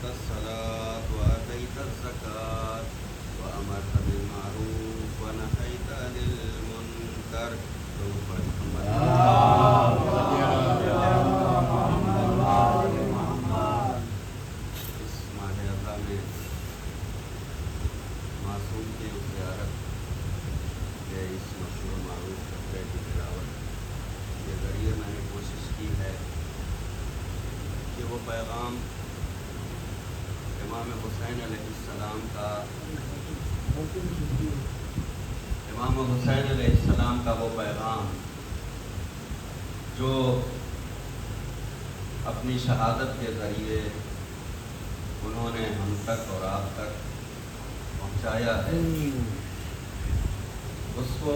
الصلاة وآتيت الزكاة وأمرت بالمعروف ونهيت عن المنكر اس ماہ رمضان میں معصوم کی زیارت کے اس مشہور معروف خطبے کی تلاوت کے ذریعے میں نے کوشش کی ہے کہ وہ پیغام امام حسین علیہ السلام کا وہ پیغام جو اپنی شہادت کے ذریعے انہوں نے ہم تک اور آپ تک پہنچایا ہے، اس کو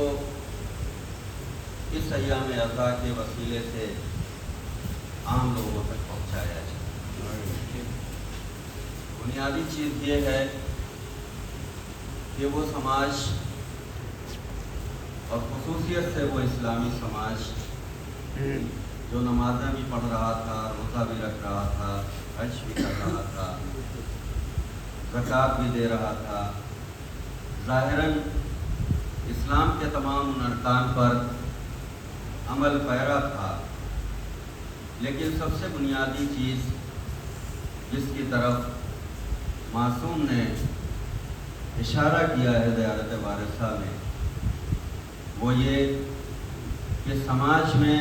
اس ایام عزا کے وسیلے سے عام لوگوں تک پہنچایا جائے۔ بنیادی چیز یہ ہے کہ وہ سماج اور خصوصیت سے وہ اسلامی سماج جو نمازیں بھی پڑھ رہا تھا، روزہ بھی رکھ رہا تھا، حج بھی کر رہا تھا، زکوٰۃ بھی دے رہا تھا، ظاہراً اسلام کے تمام ارکان پر عمل پیرا تھا، لیکن سب سے بنیادی چیز جس کی طرف معصوم نے اشارہ کیا ہے زیارت وارثہ میں، وہ یہ کہ سماج میں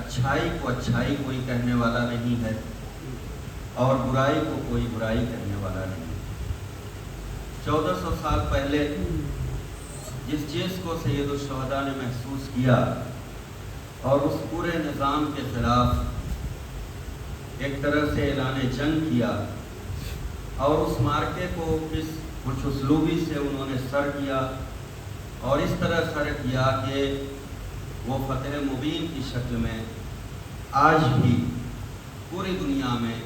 اچھائی کو اچھائی کوئی کہنے والا نہیں ہے اور برائی کو کوئی برائی کہنے والا نہیں ہے۔ 1400 سال پہلے جس چیز کو سید الشہداء نے محسوس کیا اور اس پورے نظام کے خلاف ایک طرح سے اعلان جنگ کیا اور اس مارکے کو کچھ اسلوبی سے انہوں نے سر کیا اور اس طرح سر کیا کہ وہ فتح مبین کی شکل میں آج بھی پوری دنیا میں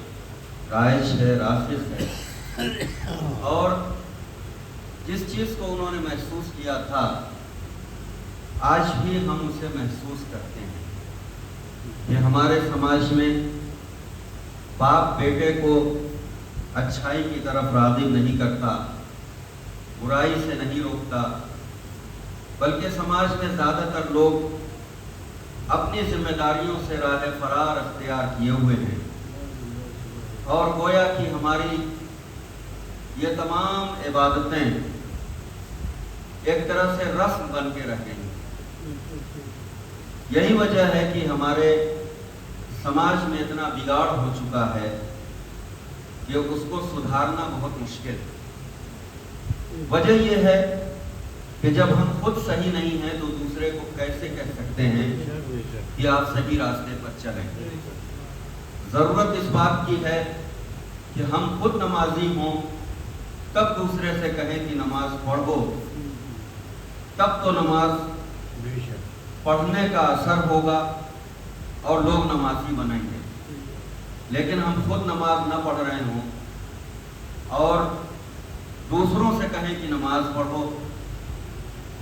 رائج ہے، راسخ ہے، اور جس چیز کو انہوں نے محسوس کیا تھا آج بھی ہم اسے محسوس کرتے ہیں کہ ہمارے سماج میں باپ بیٹے کو اچھائی کی طرف راغب نہیں کرتا، برائی سے نہیں روکتا، بلکہ سماج میں زیادہ تر لوگ اپنی ذمہ داریوں سے راہ فرار اختیار کیے ہوئے ہیں اور گویا کہ ہماری یہ تمام عبادتیں ایک طرح سے رسم بن کے رہ گئی ہیں۔ یہی وجہ ہے کہ ہمارے سماج میں اتنا بگاڑ ہو چکا ہے کہ اس کو سدھارنا بہت مشکل ہے۔ وجہ یہ ہے کہ جب ہم خود صحیح نہیں ہیں تو دوسرے کو کیسے کہہ سکتے ہیں کہ آپ صحیح راستے پر چلیں۔ ضرورت اس بات کی ہے کہ ہم خود نمازی ہوں، تب دوسرے سے کہیں کہ نماز پڑھو، تب تو نماز پڑھنے کا اثر ہوگا اور لوگ نمازی بنیں گے۔ لیکن ہم خود نماز نہ پڑھ رہے ہوں اور دوسروں سے کہیں کہ نماز پڑھو،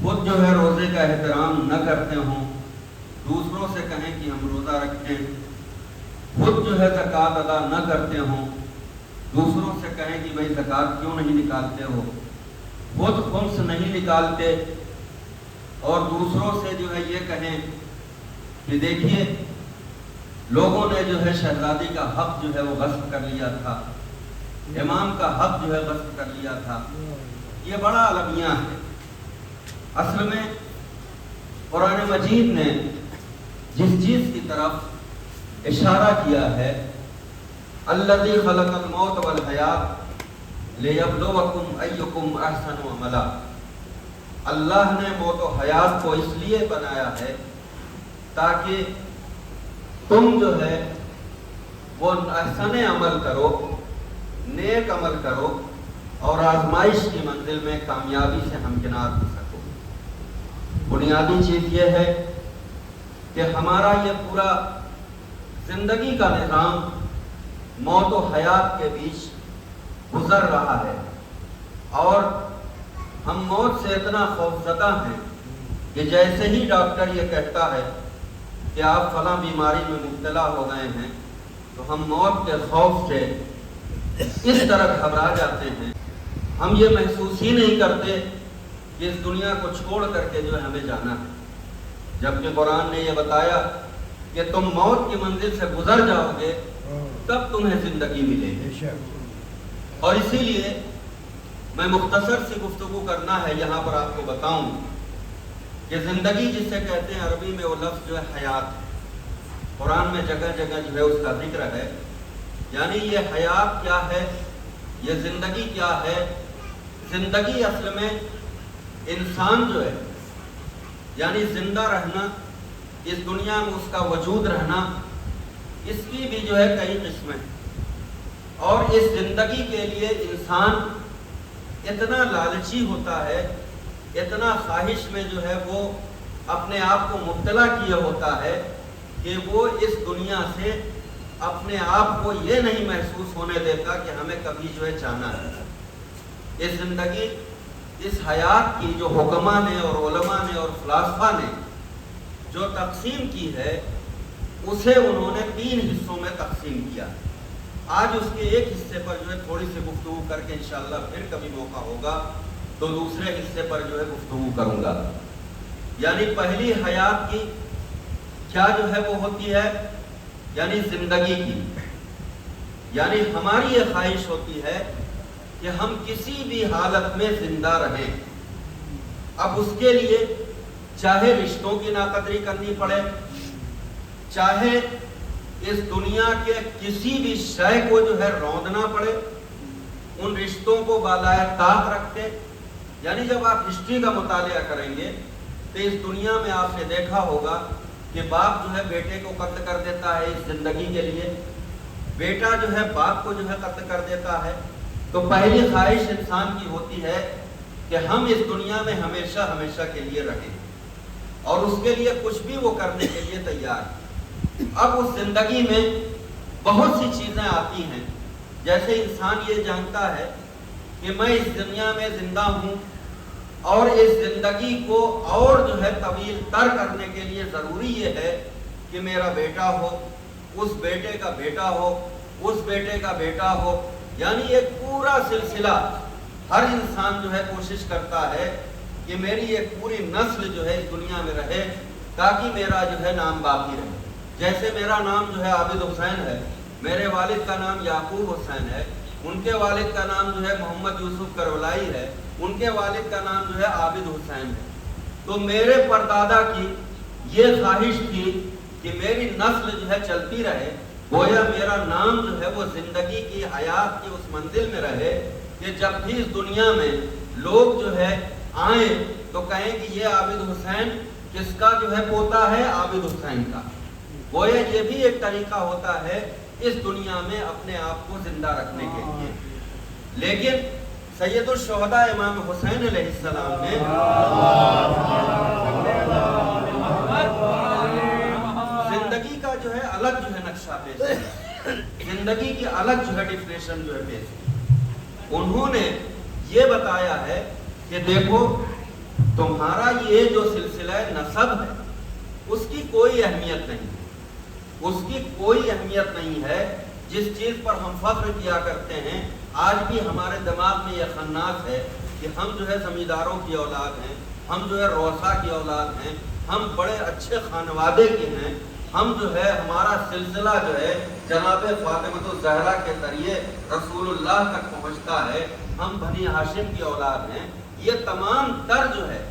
خود جو ہے روزے کا احترام نہ کرتے ہوں، دوسروں سے کہیں کہ ہم روزہ رکھیں، خود جو ہے زکوٰۃ ادا نہ کرتے ہوں، دوسروں سے کہیں کہ بھائی زکوٰۃ کیوں نہیں نکالتے ہو، خود خمس نہیں نکالتے اور دوسروں سے جو ہے یہ کہیں کہ دیکھیے لوگوں نے جو ہے شہزادی کا حق جو ہے وہ غصب کر لیا تھا، امام کا حق جو ہے غصب کر لیا تھا، یہ بڑا المیہ ہے۔ اصل میں قرآن مجید نے جس چیز کی طرف اشارہ کیا ہے، الذی خلق الموت والحیات لیبلوکم ایکم احسن عملا، اللہ نے موت و حیات کو اس لیے بنایا ہے تاکہ تم جو ہے وہ احسن عمل کرو، نیک عمل کرو اور آزمائش کی منزل میں کامیابی سے ہمکنار ہو سکو۔ بنیادی چیز یہ ہے کہ ہمارا یہ پورا زندگی کا نظام موت و حیات کے بیچ گزر رہا ہے اور ہم موت سے اتنا خوفزدہ ہیں کہ جیسے ہی ڈاکٹر یہ کہتا ہے کہ آپ فلاں بیماری میں مبتلا ہو گئے ہیں تو ہم موت کے خوف سے اس طرح گھبرا جاتے ہیں، ہم یہ محسوس ہی نہیں کرتے کہ اس دنیا کو چھوڑ کر کے جو ہے ہمیں جانا ہے، جبکہ قرآن نے یہ بتایا کہ تم موت کی منزل سے گزر جاؤ گے تب تمہیں زندگی ملے گی۔ اور اسی لیے میں مختصر سی گفتگو کرنا ہے یہاں پر آپ کو بتاؤں کہ زندگی جسے کہتے ہیں عربی میں وہ لفظ جو ہے حیات ہے، قرآن میں جگہ جگہ جو ہے اس کا ذکر ہے، یعنی یہ حیات کیا ہے، یہ زندگی کیا ہے۔ زندگی اصل میں انسان جو ہے یعنی زندہ رہنا، اس دنیا میں اس کا وجود رہنا، اس کی بھی جو ہے کئی قسمیں، اور اس زندگی کے لیے انسان اتنا لالچی ہوتا ہے، اتنا خواہش میں جو ہے وہ اپنے آپ کو مبتلا کیے ہوتا ہے کہ وہ اس دنیا سے اپنے آپ کو یہ نہیں محسوس ہونے دیتا کہ ہمیں کبھی جو ہے جانا ہے۔ اس زندگی، اس حیات کی جو حکماء نے اور علماء نے اور فلاسفہ نے جو تقسیم کی ہے، اسے انہوں نے 3 حصوں میں تقسیم کیا۔ آج اس کے ایک حصے پر جو ہے تھوڑی سی گفتگو کر کے انشاءاللہ پھر کبھی موقع ہوگا تو دوسرے حصے پر جو ہے گفتگو کروں گا۔ یعنی پہلی حیات کی کیا جو ہے وہ ہوتی ہے، یعنی زندگی کی، یعنی ہماری یہ خواہش ہوتی ہے کہ ہم کسی بھی حالت میں زندہ رہیں۔ اب اس کے لیے چاہے رشتوں کی ناقدری کرنی پڑے، چاہے اس دنیا کے کسی بھی شے کو جو ہے روندنا پڑے، ان رشتوں کو بالائے طاق رکھتے۔ یعنی جب آپ ہسٹری کا مطالعہ کریں گے تو اس دنیا میں آپ نے دیکھا ہوگا کہ باپ جو ہے بیٹے کو قتل کر دیتا ہے اس زندگی کے لیے، بیٹا جو ہے باپ کو جو ہے قتل کر دیتا ہے۔ تو پہلی خواہش انسان کی ہوتی ہے کہ ہم اس دنیا میں ہمیشہ ہمیشہ کے لیے رہیں، اور اس کے لیے کچھ بھی وہ کرنے کے لیے تیار ہے۔ اب اس زندگی میں بہت سی چیزیں آتی ہیں، جیسے انسان یہ جانتا ہے کہ میں اس دنیا میں زندہ ہوں، اور اس زندگی کو اور جو ہے طویل تر کرنے کے لیے ضروری یہ ہے کہ میرا بیٹا ہو، اس بیٹے کا بیٹا ہو، اس بیٹے کا بیٹا ہو، یعنی ایک پورا سلسلہ ہر انسان جو ہے کوشش کرتا ہے کہ میری ایک پوری نسل جو ہے اس دنیا میں رہے تاکہ میرا جو ہے نام باقی رہے۔ جیسے میرا نام جو ہے عابد حسین ہے، میرے والد کا نام یعقوب حسین ہے، ان کے والد کا نام جو ہے محمد یوسف کربلائی ہے، ان کے والد کا نام جو ہے عابد حسین ہے۔ تو میرے پردادا کی یہ خواہش تھی کہ میری نسل جو ہے چلتی رہے، گویا میرا نام جو ہے وہ زندگی کی حیات کی اس منزل میں رہے کہ جب بھی اس دنیا میں لوگ جو ہے آئیں تو کہیں کہ یہ عابد حسین کس کا جو ہے پوتا ہے، عابد حسین کا۔ گویا یہ بھی ایک طریقہ ہوتا ہے اس دنیا میں اپنے آپ کو زندہ رکھنے کے لیے۔ لیکن سید الشہداء امام حسین علیہ السلام نے زندگی کا جو ہے الگ جو ہے نقشہ پیش کیا، زندگی کی الگ جو ہے ڈیفینیشن جو ہے پیش کی۔ انہوں نے یہ بتایا ہے کہ دیکھو تمہارا یہ جو سلسلہ نسب ہے اس کی کوئی اہمیت نہیں ہے، اس کی کوئی اہمیت نہیں ہے۔ جس چیز پر ہم فخر کیا کرتے ہیں آج بھی ہمارے دماغ میں یہ خناس ہے کہ ہم جو ہے زمینداروں کی اولاد ہیں، ہم جو ہے روسا کی اولاد ہیں، ہم بڑے اچھے خانوادے کے ہیں، ہم جو ہے ہمارا سلسلہ جو ہے جناب فاطمہ الزہرا کے ذریعے رسول اللہ تک پہنچتا ہے، ہم بنی ہاشم کی اولاد ہیں۔ یہ تمام تر جو ہے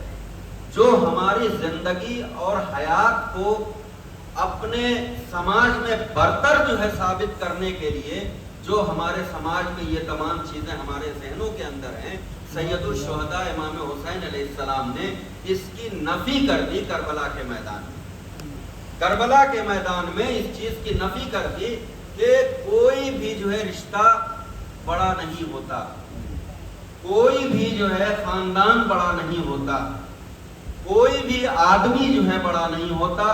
جو ہماری زندگی اور حیات کو اپنے سماج میں برتر جو ہے ثابت کرنے کے لیے جو ہمارے سماج میں یہ تمام چیزیں ہمارے ذہنوں کے اندر ہیں، سید الشہداء امام حسین علیہ السلام نے اس کی نفی کر دی کربلا کے میدان میں۔ کربلا کے میدان میں اس چیز کی نفی کر دی کہ کوئی بھی جو ہے رشتہ بڑا نہیں ہوتا، کوئی بھی جو ہے خاندان بڑا نہیں ہوتا، کوئی بھی آدمی جو ہے بڑا نہیں ہوتا۔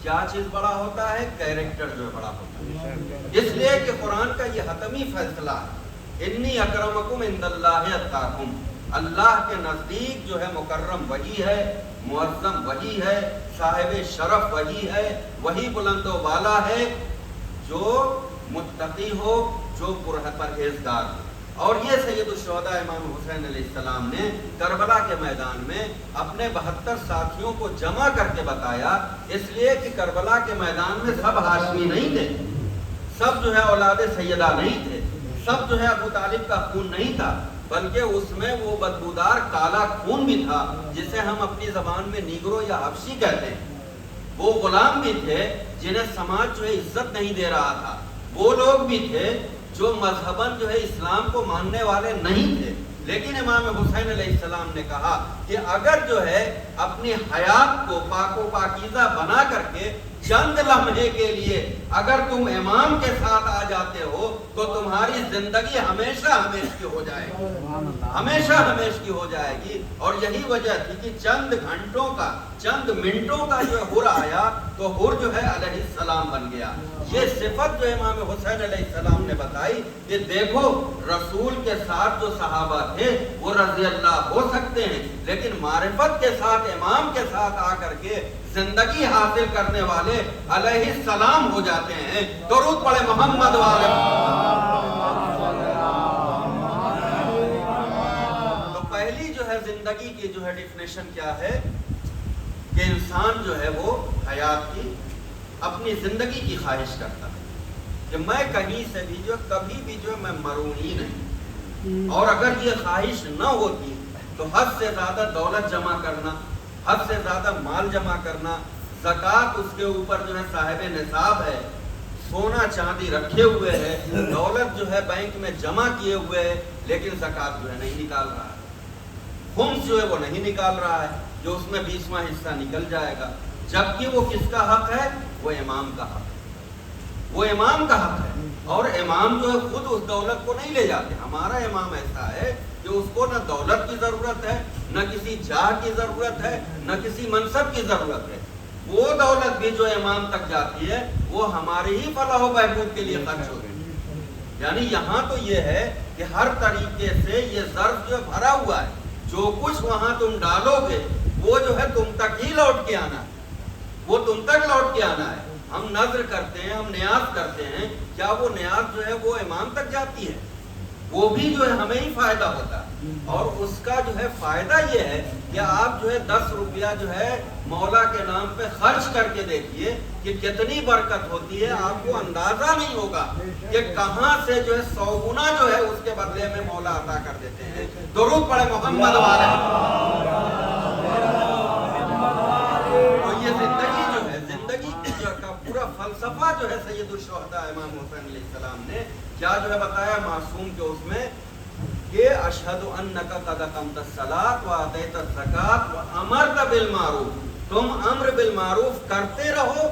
کیا چیز بڑا ہوتا ہے؟ کیریکٹر جو ہے بڑا ہوتا ہے۔ اس لیے کہ قرآن کا یہ حتمی فیصلہ ہے، انی اکرمکم عند اللہ اتقاکم، اللہ کے نزدیک جو ہے مکرم وہی ہے، معظم وہی ہے، صاحب شرف وہی ہے، وہی بلند و بالا ہے جو متقی ہو، جو پرہیزگار ہو. اور یہ سید الشہداء امام حسین علیہ السلام نے کربلا کے میدان میں اپنے 72 ساتھیوں کو جمع کر کے بتایا، اس لیے کہ کربلا کے میدان میں سب ہاشمی نہیں تھے، سب جو ہے اولاد سیدہ نہیں تھے، سب جو ہے ابو طالب کا خون نہیں تھا، بلکہ اس میں وہ بدبودار کالا خون بھی تھا جسے ہم اپنی زبان میں نیگرو یا حبشی کہتے ہیں. وہ غلام بھی تھے جنہیں سماج جو ہے عزت نہیں دے رہا تھا، وہ لوگ بھی تھے جو مذہباً جو ہے اسلام کو ماننے والے نہیں تھے. لیکن امام حسین علیہ السلام نے کہا کہ اگر جو ہے اپنی حیات کو پاک و پاکیزہ بنا کر کے چند لمحے کے لیے اگر تم امام کے ساتھ آ جاتے ہو تو تمہاری زندگی ہمیشہ ہمیشہ کی ہو جائے گی، ہمیشہ ہمیشہ کی ہو جائے گی. اور یہی وجہ تھی کہ چند گھنٹوں کا، چند منٹوں کا جو حر آیا تو حر جو ہے علیہ السلام بن گیا. یہ صفت جو امام حسین علیہ السلام نے بتائی کہ دیکھو رسول کے ساتھ جو صحابہ تھے وہ رضی اللہ ہو سکتے ہیں، لیکن معرفت کے ساتھ امام کے ساتھ آ کر کے زندگی حاصل کرنے والے علیہ السلام ہو جاتے ہیں. درود پڑھے محمد والے. تو پہلی جو ہے زندگی کی جو ہے ڈیفینیشن کیا ہے کہ انسان جو ہے وہ حیات کی، اپنی زندگی کی خواہش کرتا ہے کہ میں کہیں سے بھی جو کبھی بھی جو میں مروں ہی نہیں. اور اگر یہ خواہش نہ ہوتی تو حد سے زیادہ دولت جمع کرنا، حد سے زیادہ مال جمع کرنا، زکوٰۃ اس کے اوپر جو ہے صاحب نصاب ہے، سونا چاندی رکھے ہوئے ہے، دولت جو ہے بینک میں جمع کیے ہوئے ہے، لیکن زکوٰۃ جو ہے نہیں نکال رہا ہے، خمس جو ہے وہ نہیں نکال رہا ہے جو اس میں 20واں حصہ نکل جائے گا. جبکہ وہ کس کا حق ہے؟ وہ امام کا حق ہے، وہ امام کا حق ہے. اور امام جو ہے خود اس دولت کو نہیں لے جاتے. ہمارا امام ایسا ہے کہ اس کو نہ دولت کی ضرورت ہے، نہ کسی جاہ کی ضرورت ہے، نہ کسی منصب کی ضرورت ہے. وہ دولت بھی جو امام تک جاتی ہے وہ ہماری ہی فلاح و بہبود کے لیے خرچ ہو گئی. یعنی یہاں تو یہ ہے کہ ہر طریقے سے یہ ظرف جو بھرا ہوا ہے، جو کچھ وہاں تم ڈالو گے وہ جو ہے تم تک ہی لوٹ کے آنا ہے، وہ تم تک لوٹ کے آنا ہے. ہم نظر کرتے ہیں، ہم نیاز کرتے ہیں، کیا وہ نیاز جو ہے وہ امام تک جاتی ہے؟ وہ بھی جو ہے ہمیں ہی فائدہ ہوتا ہے. اور اس کا جو ہے فائدہ یہ ہے کہ آپ جو ہے 10 روپیہ جو ہے مولا کے نام پہ خرچ کر کے دیکھیے کہ کتنی برکت ہوتی ہے. آپ کو اندازہ نہیں ہوگا کہ کہاں سے جو ہے 100 گنا جو ہے اس کے بدلے میں مولا عطا کر دیتے ہیں. درود پڑھے محمد والے. تو یہ زندگی جو ہے، زندگی کا پورا فلسفہ جو ہے سید الشہداء امام حسین علیہ السلام نے کیا جو ہے بتایا معصوم کے اس میں کہ اشہد انک قد اقمت الصلاۃ وآتیت الزکاۃ وامرت بالمعروف. تم امر بالمعروف کرتے رہو،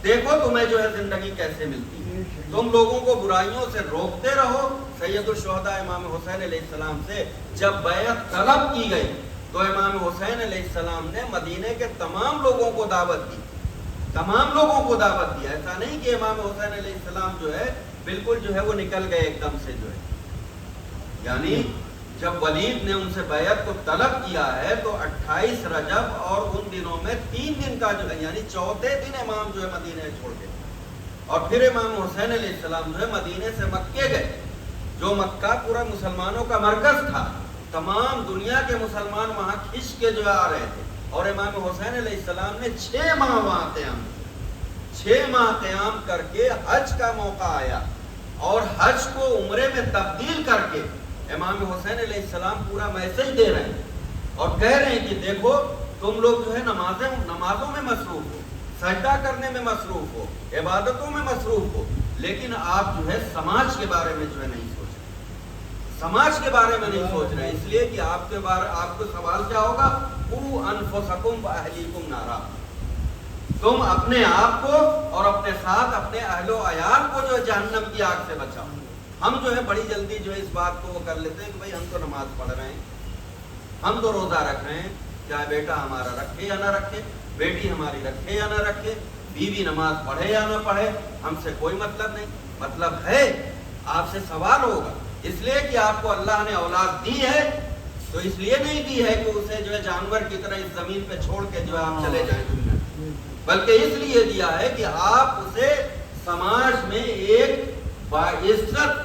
دیکھو تمہیں جو ہے زندگی کیسے ملتی ہے. تم لوگوں کو برائیوں سے روکتے رہو. سید الشہداء امام حسین علیہ السلام سے جب بیعت طلب کی گئی تو امام حسین علیہ السلام نے مدینے کے تمام لوگوں کو دعوت دی، تمام لوگوں کو دعوت دی. ایسا نہیں کہ امام حسین علیہ السلام جو ہے بالکل جو ہے وہ نکل گئے ایک دم سے جو ہے. یعنی جب ولید نے ان سے بیعت کو طلب کیا ہے تو 28 رجب اور ان دنوں میں 3 دن کا جو ہے یعنی چوتھے دن امام جو ہے مدینے چھوڑ گئے. اور پھر امام حسین علیہ السلام جو ہے مدینے سے مکے گئے، جو مکہ پورا مسلمانوں کا مرکز تھا. تمام دنیا کے مسلمان وہاں کھنچ کے جو آ رہے تھے. اور امام حسین علیہ السلام نے 6 ماہ وہاں قیام کیا. 6 ماہ قیام کر کے حج کا موقع آیا اور حج کو عمرے میں تبدیل کر کے امام حسین علیہ السلام پورا میسج دے رہے ہیں اور کہہ رہے ہیں کہ دیکھو تم لوگ جو ہے نمازوں میں مصروف ہو، سجدہ کرنے میں مصروف ہو، عبادتوں میں مصروف ہو، لیکن آپ جو ہے سماج کے بارے میں جو ہے نہیں سوچ رہے، سماج کے بارے میں نہیں سوچ رہے. اس لیے کہ آپ کو سوال کیا ہوگا؟ قُوا أَنفُسَكُمْ وَأَهْلِيكُمْ نَارًا. تم اپنے آپ کو اور اپنے ساتھ اپنے اہل و عیال کو جو جہنم کی آگ سے بچاؤ. ہم جو ہے بڑی جلدی جو ہے اس بات کو وہ کر لیتے ہیں کہ بھائی ہم تو نماز پڑھ رہے ہیں، ہم تو روزہ رکھ رہے ہیں، چاہے بیٹا ہمارا رکھے یا نہ رکھے، بیٹی ہماری رکھے یا نہ رکھے، بیوی نماز پڑھے یا نہ پڑھے، ہم سے کوئی مطلب نہیں. مطلب ہے آپ سے سوال ہوگا، اس لیے کہ آپ کو اللہ نے اولاد دی ہے تو اس لیے نہیں دی ہے کہ اسے جو ہے جانور کی طرح اس زمین پہ چھوڑ کے جو ہے آپ چلے جائیں دنیا، بلکہ اس لیے دیا ہے کہ آپ اسے سماج میں ایک باعزت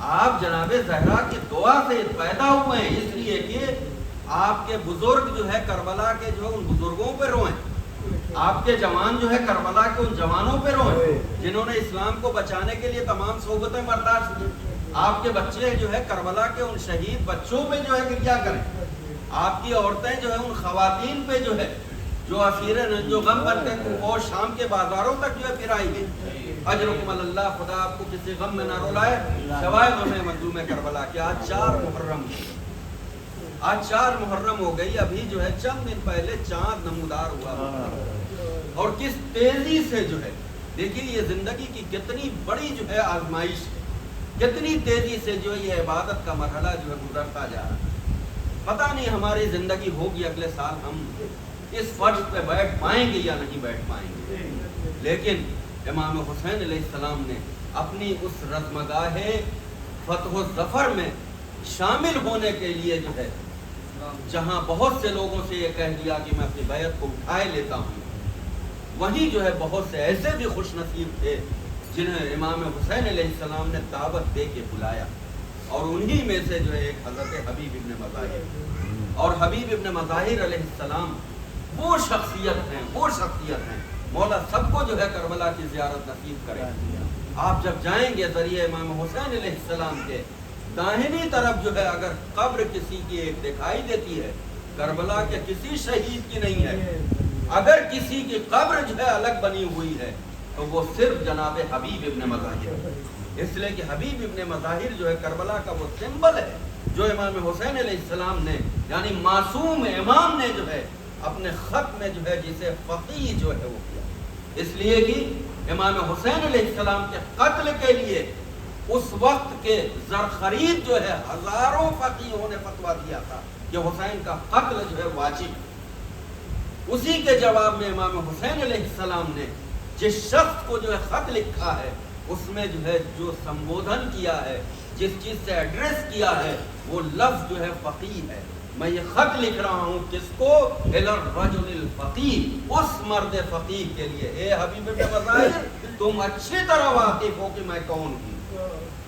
آپ جناب زہرا کی دعا سے پیدا ہوئے ہیں، اس لیے کہ آپ کے بزرگ جو ہے کربلا کے جو ہے ان بزرگوں پہ روئیں، آپ کے جوان جو ہے کربلا کے ان جوانوں پہ روئیں جنہوں نے اسلام کو بچانے کے لیے تمام صحبتیں برداشت کی۔ آپ کے بچے جو ہے کربلا کے ان شہید بچوں پہ جو ہے گریہ کریں، آپ کی عورتیں جو ہے ان خواتین پہ جو ہے جو اسیر ننجو غم بنتے تھے وہ شام کے بازاروں تک جو ہے پھرائی گئی۔ اجرکم اللہ، خدا آپ کو کسی غم میں نہ رولائے سوائے غم مظلوم کربلا کے۔ آج 4 محرم ہو گئی، ابھی جو ہے چند دن پہلے چاند نمودار ہوا، اور کس تیزی سے جو ہے دیکھیے یہ زندگی کی کتنی بڑی جو ہے آزمائش ہے، کتنی تیزی سے جو ہے یہ عبادت کا مرحلہ جو ہے گزرتا جا رہا ہے۔ پتہ نہیں ہماری زندگی ہوگی اگلے سال ہم اس فرش پہ بیٹھ پائیں گے یا نہیں بیٹھ پائیں گے، لیکن امام حسین علیہ السلام نے اپنی اس رزمگاہ فتح و ظفر میں شامل ہونے کے لیے جو ہے جہاں بہت سے لوگوں سے یہ کہہ دیا کہ میں اپنی بیعت کو اٹھائے لیتا ہوں، وہیں جو ہے بہت سے ایسے بھی خوش نصیب تھے جنہیں امام حسین علیہ السلام نے دعوت دے کے بلایا، اور انہی میں سے جو ہے ایک حضرت حبیب ابن مظاہر، اور حبیب ابن مظاہر علیہ السلام وہ شخصیت ہیں مولا سب کو جو ہے کربلا کی زیارت نصیب کرے۔ آپ جب جائیں گے ذریعہ امام حسین علیہ السلام کے داہنی طرف جو ہے اگر قبر کسی کی ایک دکھائی دیتی ہے، کربلا کے کسی شہید کی نہیں ہے، اگر کسی کی قبر جو ہے الگ بنی ہوئی ہے تو وہ صرف جناب حبیب ابن مظاہر، اس لیے کہ حبیب ابن مظاہر جو ہے کربلا کا وہ سمبل ہے جو امام حسین علیہ السلام نے یعنی معصوم امام نے جو ہے اپنے خط میں جو ہے جسے فقیہ جو ہے وہ کیا، اس لیے کہ امام حسین علیہ السلام کے قتل کے لیے اس وقت کے زرخرید جو ہے ہزاروں فقیہوں نے فتویٰ دیا تھا کہ حسین کا قتل جو ہے واجب۔ اسی کے جواب میں امام حسین علیہ السلام نے جس شخص کو جو ہے خط لکھا ہے اس میں جو ہے جو سمبودھن کیا ہے، جس چیز سے ایڈریس کیا ہے وہ لفظ جو ہے فقیہ ہے۔ میں یہ خط لکھ رہا ہوں کس کو؟ الی الرجل الفقیہ، اس مرد فقیہ کے لیے۔ اے حبیب ابن مظاہر تم اچھی طرح واقف ہو کہ میں کون ہوں،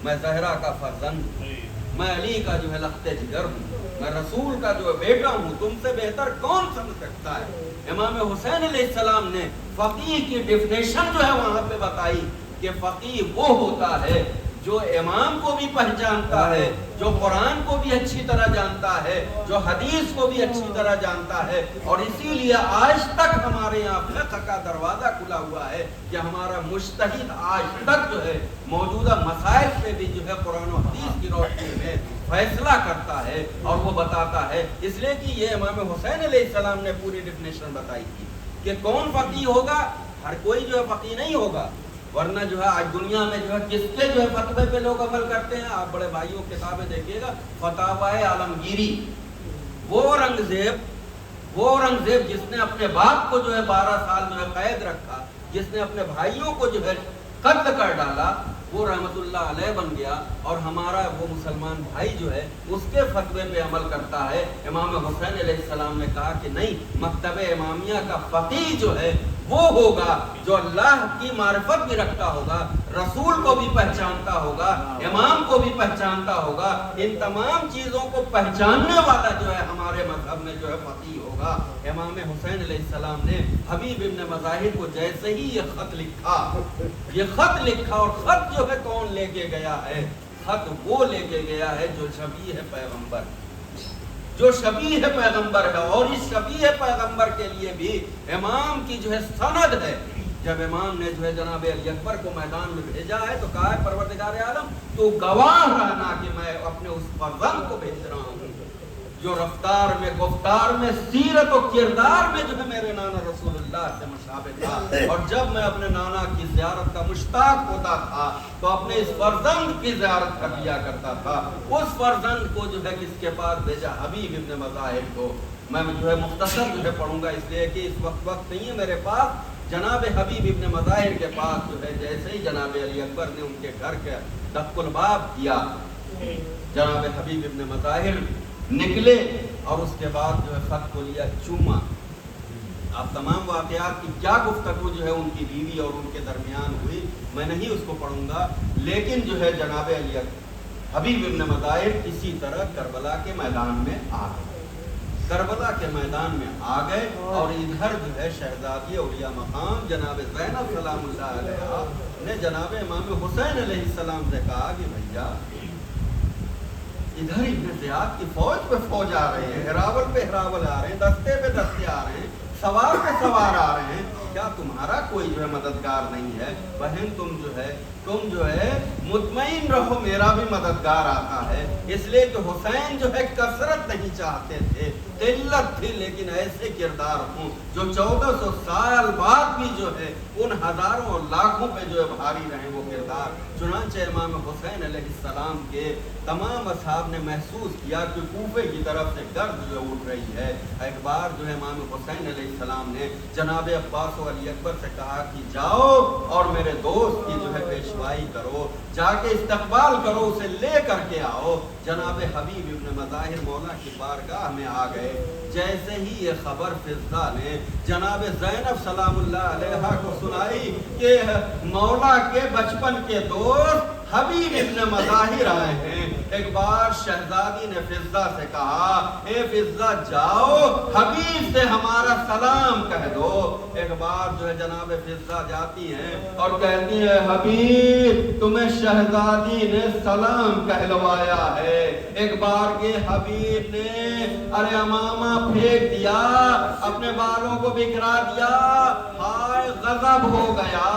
میں زہرا کا فرزند ہوں، میں علی کا جو ہے لخت جگر ہوں، میں رسول کا جو ہے بیٹا ہوں، تم سے بہتر کون سمجھ سکتا ہے۔ امام حسین علیہ السلام نے فقیہ کی ڈیفینیشن جو ہے وہاں پہ بتائی کہ فقیہ وہ ہوتا ہے جو امام کو بھی پہچانتا ہے، جو قرآن کو بھی اچھی طرح جانتا ہے، جو حدیث کو بھی اچھی طرح جانتا ہے، اور اسی لیے آج تک ہمارے یہاں فقہ کا دروازہ کھلا ہوا ہے کہ ہمارا مجتہد آج تک جو ہے موجودہ مسائل پہ بھی جو ہے قرآن و حدیث کی روشنی میں فیصلہ کرتا ہے اور وہ بتاتا ہے، اس لیے کہ یہ امام حسین علیہ السلام نے پوری ڈیفینیشن بتائی تھی کہ کون فقیہ ہوگا۔ ہر کوئی جو ہے فقیہ نہیں ہوگا، ورنہ جو ہے آج دنیا میں جو ہے کس کے جو ہے فتوے پہ لوگ عمل کرتے ہیں۔ آپ بڑے بھائیوں کتابیں دیکھیے گا، فتاوی عالمگیری، وہ اورنگزیب جس نے اپنے باپ کو جو ہے 12 سال جو ہے قید رکھا، جس نے اپنے بھائیوں کو جو ہے قتل کر ڈالا، وہ رحمت اللہ علیہ بن گیا، اور ہمارا وہ مسلمان بھائی جو ہے اس کے فتوے پہ عمل کرتا ہے۔ امام حسین علیہ السلام نے کہا کہ نہیں، مکتب امامیہ کا فقیہ جو ہے وہ ہوگا جو اللہ کی معرفت بھی رکھتا ہوگا، رسول کو بھی پہچانتا ہوگا، امام کو بھی پہچانتا ہوگا، ان تمام چیزوں کو پہچاننے والا جو ہے ہمارے مذہب میں جو ہے فقیہ ہوگا۔ امام حسین علیہ السلام نے حبیب ابن مظاہر کو جیسے ہی یہ خط لکھا اور خط جو ہے کون لے کے گیا ہے؟ خط وہ لے کے گیا ہے جو شبیہ ہے پیغمبر، جو شبیہ پیغمبر ہے، اور اس شبیہ پیغمبر کے لیے بھی امام کی جو ہے سند ہے۔ جب امام نے جو ہے جناب علی اکبر کو میدان میں بھیجا ہے تو کہا ہے پروردگار عالم تو گواہ رہنا کہ میں اپنے اس فرزند کو بھیج رہا ہوں جو رفتار میں، گفتار میں، سیرت و کردار میں جو ہے میرے نانا رسول اللہ سے مشابہ تھا، اور جب میں اپنے نانا کی زیارت کا مشتاق ہوتا تھا تو اپنے اس فرزند کی زیارت کر لیا کرتا تھا۔ اس فرزند کو جو ہے کس کے پاس بھیجا؟ حبیب ابن مظاہر کو۔ میں جو ہے مختصر جو ہے پڑھوں گا اس لیے کہ اس وقت نہیں ہے میرے پاس۔ جناب حبیب ابن مظاہر کے پاس جو ہے جیسے ہی جناب علی اکبر نے ان کے گھر کے دق الباب کیا، جناب حبیب ابن مظاہر نکلے اور اس کے بعد جو ہے خط کو لیا، چوما۔ آپ تمام واقعات کی کیا گفتگو جو ہے ان کی بیوی اور ان کے درمیان ہوئی میں نہیں اس کو پڑھوں گا، لیکن جو ہے جناب علی حبیب ابن مظاہر اسی طرح کربلا کے میدان میں آ گئے، کربلا کے میدان میں آ گئے، اور ادھر جو ہے شہزادی اولیاء مقام جناب زینب سلام اللہ علیہا نے جناب امام حسین علیہ السلام سے کہا کہ بھیا ادھر ابن زیاد کی فوج پہ فوج آ رہے ہیں، ہراول پہ ہراول آ رہے ہیں، دستے پہ دستے آ رہے ہیں، سوار پہ سوار آ رہے ہیں، کیا تمہارا کوئی جو ہے مددگار نہیں ہے؟ بہن تم جو ہے مطمئن رہو، میرا بھی مددگار آتا ہے، اس لیے کہ حسین جو ہے کثرت نہیں چاہتے تھے، قلت تھی، لیکن ایسے کردار ہوں جو 1400 سال بعد بھی جو ہے ان ہزاروں اور لاکھوں پہ جو ہے بھاری رہے وہ کردار۔ چنانچہ امام حسین علیہ السلام کے تمام اصحاب نے محسوس کیا کہ کوفے کی طرف سے گرد جو اٹھ رہی ہے۔ ایک بار جو ہے امام حسین علیہ السلام نے جناب عباس و علی اکبر سے کہا کہ جاؤ اور میرے دوست کی جو ہے پیشوائی کرو، جا کے استقبال کرو، اسے لے کر کے آؤ۔ جناب حبیب ابن مظاہر مولا کی بارگاہ میں آ گئے۔ جیسے ہی یہ خبر فضہ نے جناب زینب سلام اللہ علیہا کو سنائی کہ مولا کے بچپن کے دوست حبیب ابن مظاہر آئے ہیں، ایک بار شہزادی نے فضہ سے کہا اے فضہ جاؤ حبیب سے ہمارا سلام کہہ دو۔ ایک بار جو ہے جناب فضہ جاتی ہیں اور کہتی ہے حبیب تمہیں شہزادی نے سلام کہلوایا ہے۔ ایک بار کے حبیب نے ارے امامہ پھینک دیا، اپنے بالوں کو بکھرا دیا، ہائے غضب ہو گیا،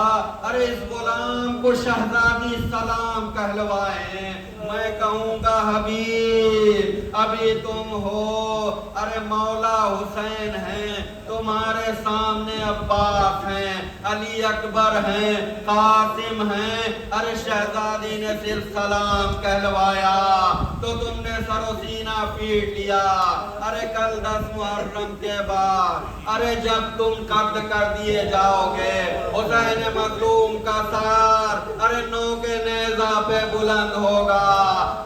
ارے اس غلام کو شہزادی سلام کہلوائے۔ میں کہوں گا حبیب ابھی تم ہو، ارے مولا حسین ہیں، تمہارے سامنے عباس ہیں، علی اکبر ہیں، قاسم ہیں، ارے شہزادی نے صرف سلام کہلوایا تو تم نے سر و سینہ پیٹ لیا۔ ارے کل 10 محرم کے بعد ارے جب تم قتل کر دیے جاؤ گے، حسین مظلوم کا سر ارے نو کے نیزہ پہ بلند ہوگا،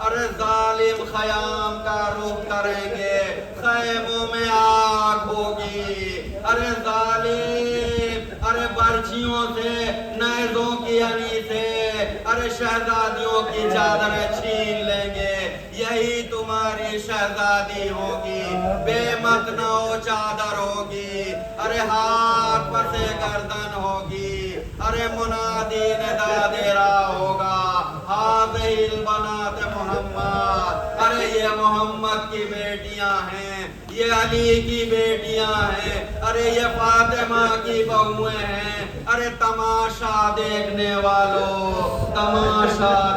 ارے ظالم خیام کا رخ کریں گے، خیموں میں آگ ہوگی، ارے ظالم ارے برچھیوں سے نیزوں کی انی سے ارے شہزادیوں کی چادریں چھین لیں گے، یہی تمہاری شہزادی ہوگی، بے متنوع چادر ہوگی، ارے ہاتھ پسے گردن ہوگی، ارے منادی ندا دے رہا ہوگا حاضر البنات محمد، ارے یہ محمد کی بیٹیاں ہیں، یہ علی کی بیٹیاں ہیں، ارے یہ فاطمہ کی بہویں ہیں، ارے تماشا دیکھنے والوں تماشا